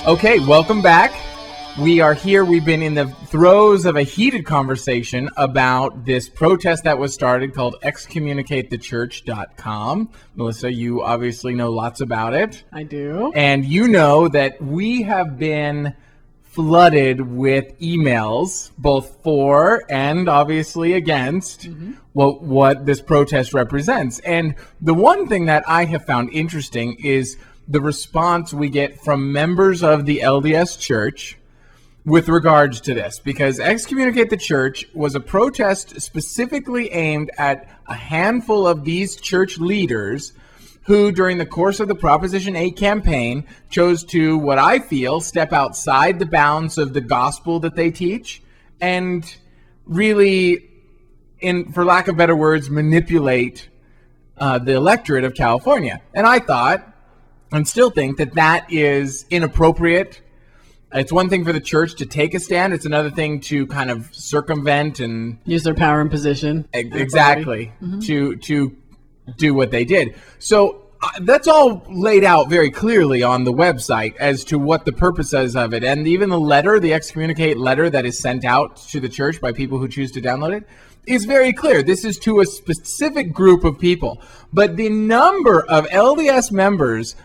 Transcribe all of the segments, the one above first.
Okay, welcome back. We are here. We've been in the throes of a heated conversation about this protest that was started called Excommunicate.thechurch.com. Melissa, you obviously know lots about it. I do. And you know that we have been flooded with emails, both for and obviously against what this protest represents. And the one thing that I have found interesting is the response we get from members of the LDS Church with regards to this, because Excommunicate the Church was a protest specifically aimed at a handful of these church leaders who, during the course of the Proposition 8 campaign, chose to, what I feel, step outside the bounds of the gospel that they teach and really, for lack of better words, manipulate the electorate of California. And I thought, and still think, that that is inappropriate. It's one thing for the church to take a stand. It's another thing to kind of circumvent and use their power and position. Exactly. To do what they did. So that's all laid out very clearly on the website as to what the purpose is of it. And even the letter, the Excommunicate letter that is sent out to the church by people who choose to download it, is very clear. This is to a specific group of people. But the number of LDS members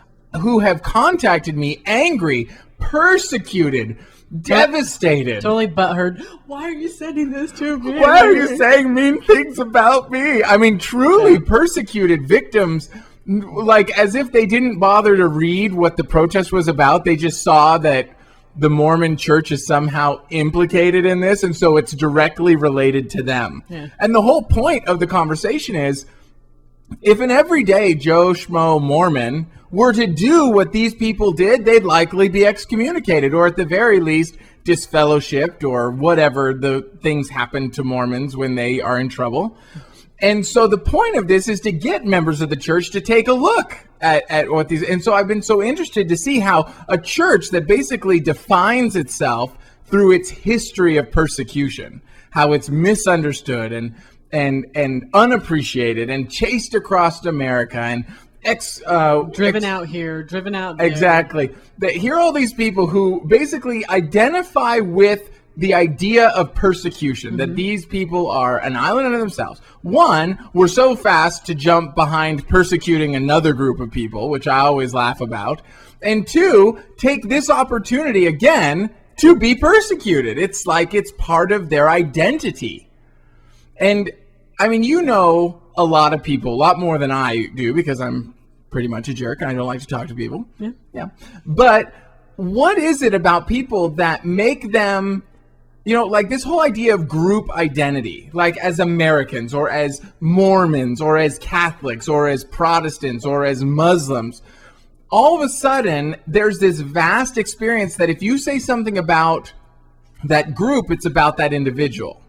who have contacted me angry, persecuted, devastated. Totally butthurt. Why are you sending this to me? Why are you saying mean things about me? I mean, truly persecuted victims, like as if they didn't bother to read what the protest was about. They just saw that the Mormon church is somehow implicated in this, and so it's directly related to them. Yeah. And the whole point of the conversation is, if an everyday Joe Schmo Mormon were to do what these people did, they'd likely be excommunicated, or at the very least disfellowshipped, or whatever the things happen to Mormons when they are in trouble. And so the point of this is to get members of the church to take a look at what these, and so I've been so interested to see how a church that basically defines itself through its history of persecution, how it's misunderstood and unappreciated and chased across America and driven out here, driven out there. Exactly. Here are all these people who basically identify with the idea of persecution, that these people are an island unto themselves. One, we're so fast to jump behind persecuting another group of people, which I always laugh about. And two, take this opportunity again to be persecuted. It's like it's part of their identity. And I mean, you know a lot of people, a lot more than I do, because I'm pretty much a jerk and I don't like to talk to people. Yeah. But what is it about people that make them, like this whole idea of group identity, like as Americans or as Mormons or as Catholics or as Protestants or as Muslims, all of a sudden there's this vast experience that if you say something about that group, it's about that individual.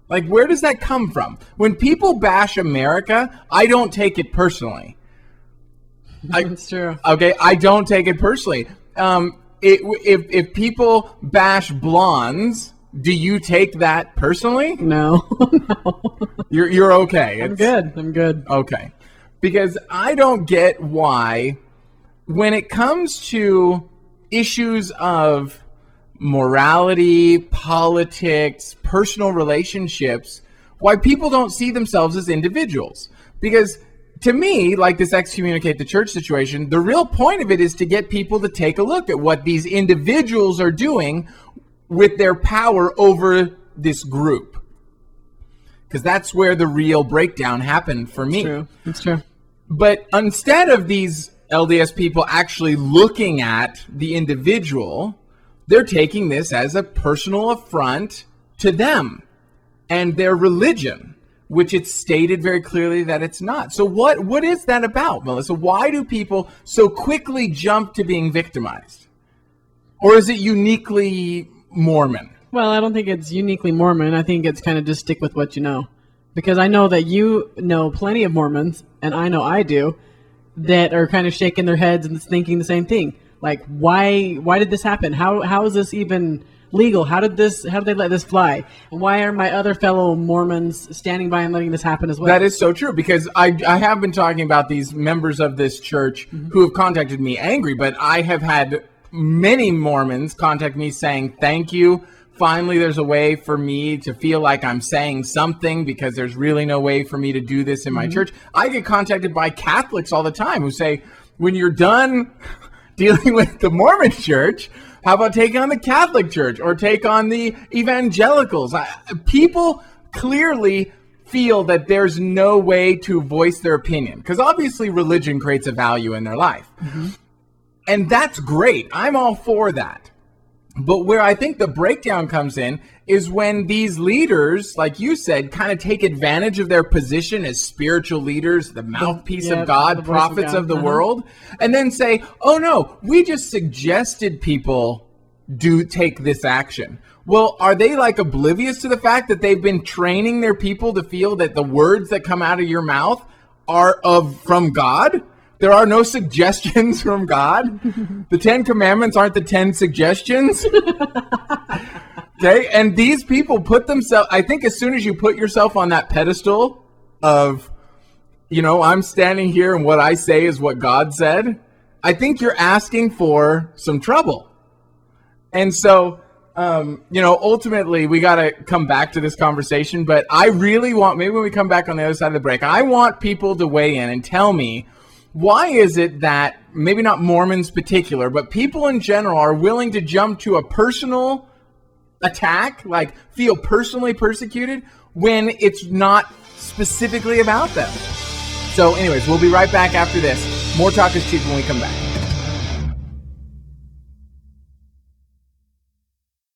Like, where does that come from? When people bash America, I don't take it personally. That's true. Okay, I don't take it personally. If people bash blondes, do you take that personally? No. No. You're okay. I'm good. Okay. Because I don't get why, when it comes to issues of morality, politics, personal relationships, why people don't see themselves as individuals. Because to me, like this Excommunicate the Church situation, the real point of it is to get people to take a look at what these individuals are doing with their power over this group. Because that's where the real breakdown happened for me. It's true. But instead of these LDS people actually looking at the individual, they're taking this as a personal affront to them and their religion, which it's stated very clearly that it's not. So what is that about, Melissa? Why do people so quickly jump to being victimized? Or is it uniquely Mormon? Well, I don't think it's uniquely Mormon. I think it's kind of just stick with what you know. Because I know that you know plenty of Mormons, and I know I do, that are kind of shaking their heads and thinking the same thing. Like, why did this happen? How is this even legal? How did they let this fly? And why are my other fellow Mormons standing by and letting this happen as well? That is so true, because I have been talking about these members of this church who have contacted me angry, but I have had many Mormons contact me saying, thank you. Finally, there's a way for me to feel like I'm saying something because there's really no way for me to do this in my church. I get contacted by Catholics all the time who say, when you're done dealing with the Mormon church, how about take on the Catholic Church or take on the evangelicals? People clearly feel that there's no way to voice their opinion because obviously religion creates a value in their life. And that's great. I'm all for that. But where I think the breakdown comes in is when these leaders, like you said, kind of take advantage of their position as spiritual leaders, the mouthpiece of God, prophets of the world, and then say, oh no, we just suggested people do take this action. Well, are they like oblivious to the fact that they've been training their people to feel that the words that come out of your mouth are from God? There are no suggestions from God. The 10 Commandments aren't the 10 suggestions. Okay, and these people put themselves, I think as soon as you put yourself on that pedestal of, I'm standing here and what I say is what God said, I think you're asking for some trouble. And so, ultimately we got to come back to this conversation, but I really want, maybe when we come back on the other side of the break, I want people to weigh in and tell me, why is it that maybe not Mormons particular, but people in general are willing to jump to a personal attack, like feel personally persecuted when it's not specifically about them? So anyways, we'll be right back after this. More Talk is Cheap when we come back.